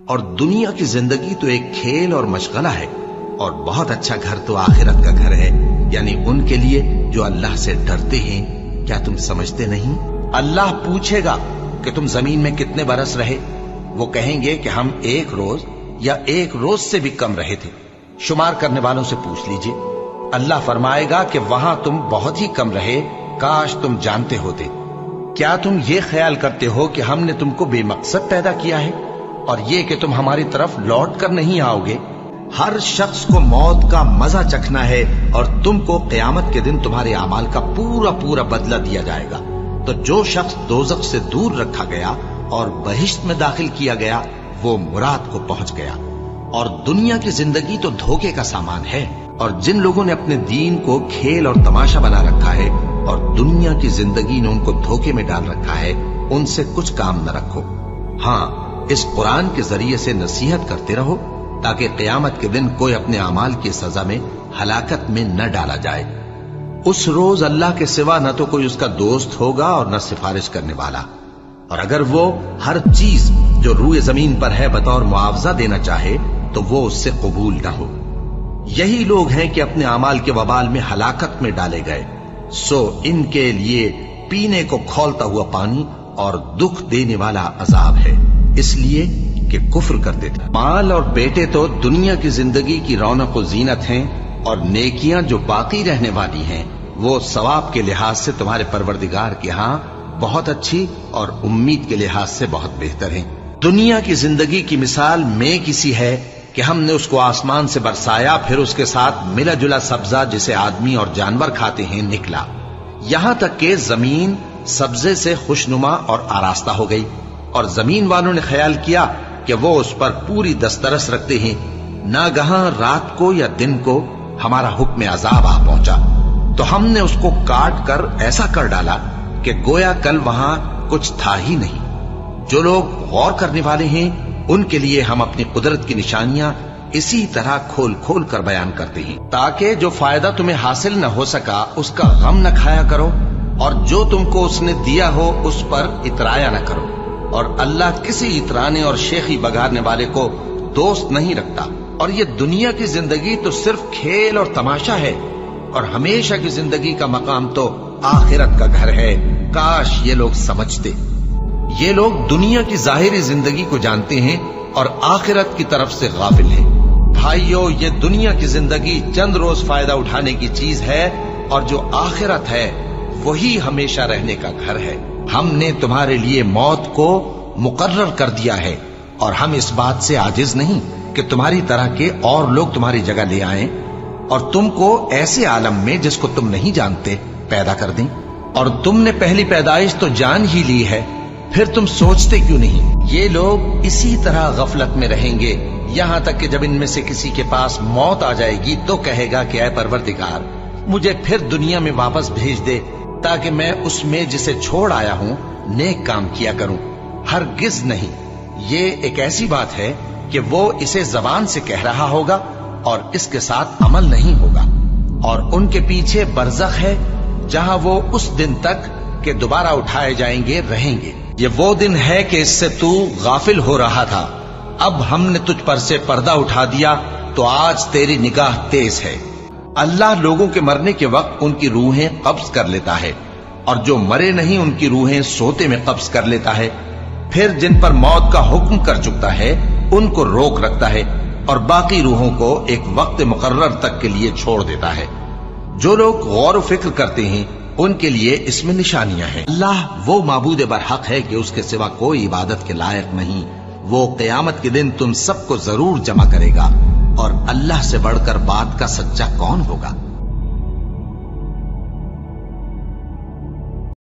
اور دنیا کی زندگی تو ایک کھیل اور مشغلہ ہے، اور بہت اچھا گھر تو آخرت کا گھر ہے، یعنی ان کے لیے جو اللہ سے ڈرتے ہیں۔ کیا تم سمجھتے نہیں؟ اللہ پوچھے گا کہ تم زمین میں کتنے برس رہے؟ وہ کہیں گے کہ ہم 1 روز یا 1 روز سے بھی کم رہے تھے، شمار کرنے والوں سے پوچھ لیجئے۔ اللہ فرمائے گا کہ وہاں تم بہت ہی کم رہے، کاش تم جانتے ہوتے۔ کیا تم یہ خیال کرتے ہو کہ ہم نے تم کو بے مقصد پیدا کیا ہے، اور یہ کہ تم ہماری طرف لوٹ کر نہیں آؤ گے؟ ہر شخص کو موت کا مزہ چکھنا ہے، اور تم کو قیامت کے دن تمہارے اعمال کا پورا پورا بدلہ دیا جائے گا۔ تو جو شخص دوزخ سے دور رکھا گیا اور بہشت میں داخل کیا گیا، وہ مراد کو پہنچ گیا۔ اور دنیا کی زندگی تو دھوکے کا سامان ہے، اور جن لوگوں نے اپنے دین کو کھیل اور تماشا بنا رکھا ہے اور دنیا کی زندگی نے ان کو دھوکے میں ڈال رکھا ہے، ان سے کچھ کام نہ رکھو۔ ہاں، اس قرآن کے ذریعے سے نصیحت کرتے رہو تاکہ قیامت کے دن کوئی اپنے اعمال کی سزا میں ہلاکت میں نہ ڈالا جائے۔ اس روز اللہ کے سوا نہ تو کوئی اس کا دوست ہوگا اور نہ سفارش کرنے والا، اور اگر وہ ہر چیز جو روئے زمین پر ہے بطور معاوضہ دینا چاہے تو وہ اس سے قبول نہ ہو۔ یہی لوگ ہیں کہ اپنے اعمال کے وبال میں ہلاکت میں ڈالے گئے، سو ان کے لیے پینے کو کھولتا ہوا پانی اور دکھ دینے والا عذاب ہے، اس لیے کہ کفر کرتے تھے۔ مال اور بیٹے تو دنیا کی زندگی کی رونق و زینت ہیں، اور نیکیاں جو باقی رہنے والی ہیں وہ ثواب کے لحاظ سے تمہارے پروردگار کے ہاں بہت اچھی اور امید کے لحاظ سے بہت بہتر ہیں۔ دنیا کی زندگی کی مثال میں کسی ہے کہ ہم نے اس کو آسمان سے برسایا، پھر اس کے ساتھ ملا جلا سبزہ جسے آدمی اور جانور کھاتے ہیں نکلا، یہاں تک کہ زمین سبزے سے خوشنما اور آراستہ ہو گئی، اور زمین والوں نے خیال کیا کہ وہ اس پر پوری دسترس رکھتے ہیں۔ ناگہاں رات کو یا دن کو ہمارا حکم عذاب آ پہنچا، تو ہم نے اس کو کاٹ کر ایسا کر ڈالا کہ گویا کل وہاں کچھ تھا ہی نہیں۔ جو لوگ غور کرنے والے ہیں ان کے لیے ہم اپنی قدرت کی نشانیاں اسی طرح کھول کھول کر بیان کرتے ہیں، تاکہ جو فائدہ تمہیں حاصل نہ ہو سکا اس کا غم نہ کھایا کرو، اور جو تم کو اس نے دیا ہو اس پر اترایا نہ کرو۔ اور اللہ کسی اترانے اور شیخی بگارنے والے کو دوست نہیں رکھتا۔ اور یہ دنیا کی زندگی تو صرف کھیل اور تماشا ہے، اور ہمیشہ کی زندگی کا مقام تو آخرت کا گھر ہے۔ کاش یہ لوگ سمجھتے۔ یہ لوگ دنیا کی ظاہری زندگی کو جانتے ہیں اور آخرت کی طرف سے غافل ہیں۔ بھائیو، یہ دنیا کی زندگی چند روز فائدہ اٹھانے کی چیز ہے، اور جو آخرت ہے وہی ہمیشہ رہنے کا گھر ہے۔ ہم نے تمہارے لیے موت کو مقرر کر دیا ہے، اور ہم اس بات سے عاجز نہیں کہ تمہاری طرح کے اور لوگ تمہاری جگہ لے آئیں اور تم کو ایسے عالم میں جس کو تم نہیں جانتے پیدا کر دیں۔ اور تم نے پہلی پیدائش تو جان ہی لی ہے، پھر تم سوچتے کیوں نہیں؟ یہ لوگ اسی طرح غفلت میں رہیں گے یہاں تک کہ جب ان میں سے کسی کے پاس موت آ جائے گی تو کہے گا کہ اے پروردگار، مجھے پھر دنیا میں واپس بھیج دے تاکہ میں اس میں جسے چھوڑ آیا ہوں نیک کام کیا کروں۔ ہرگز نہیں، یہ ایک ایسی بات ہے کہ وہ اسے زبان سے کہہ رہا ہوگا اور اس کے ساتھ عمل نہیں ہوگا، اور ان کے پیچھے برزخ ہے جہاں وہ اس دن تک کہ دوبارہ اٹھائے جائیں گے رہیں گے۔ یہ وہ دن ہے کہ اس سے تو غافل ہو رہا تھا، اب ہم نے تجھ پر سے پردہ اٹھا دیا تو آج تیری نگاہ تیز ہے۔ اللہ لوگوں کے مرنے کے وقت ان کی روحیں قبض کر لیتا ہے، اور جو مرے نہیں ان کی روحیں سوتے میں قبض کر لیتا ہے، پھر جن پر موت کا حکم کر چکتا ہے ان کو روک رکھتا ہے، اور باقی روحوں کو ایک وقت مقرر تک کے لیے چھوڑ دیتا ہے۔ جو لوگ غور و فکر کرتے ہیں ان کے لیے اس میں نشانیاں ہیں۔ اللہ وہ معبود برحق ہے کہ اس کے سوا کوئی عبادت کے لائق نہیں۔ وہ قیامت کے دن تم سب کو ضرور جمع کرے گا، اور اللہ سے بڑھ کر بات کا سچا کون ہوگا؟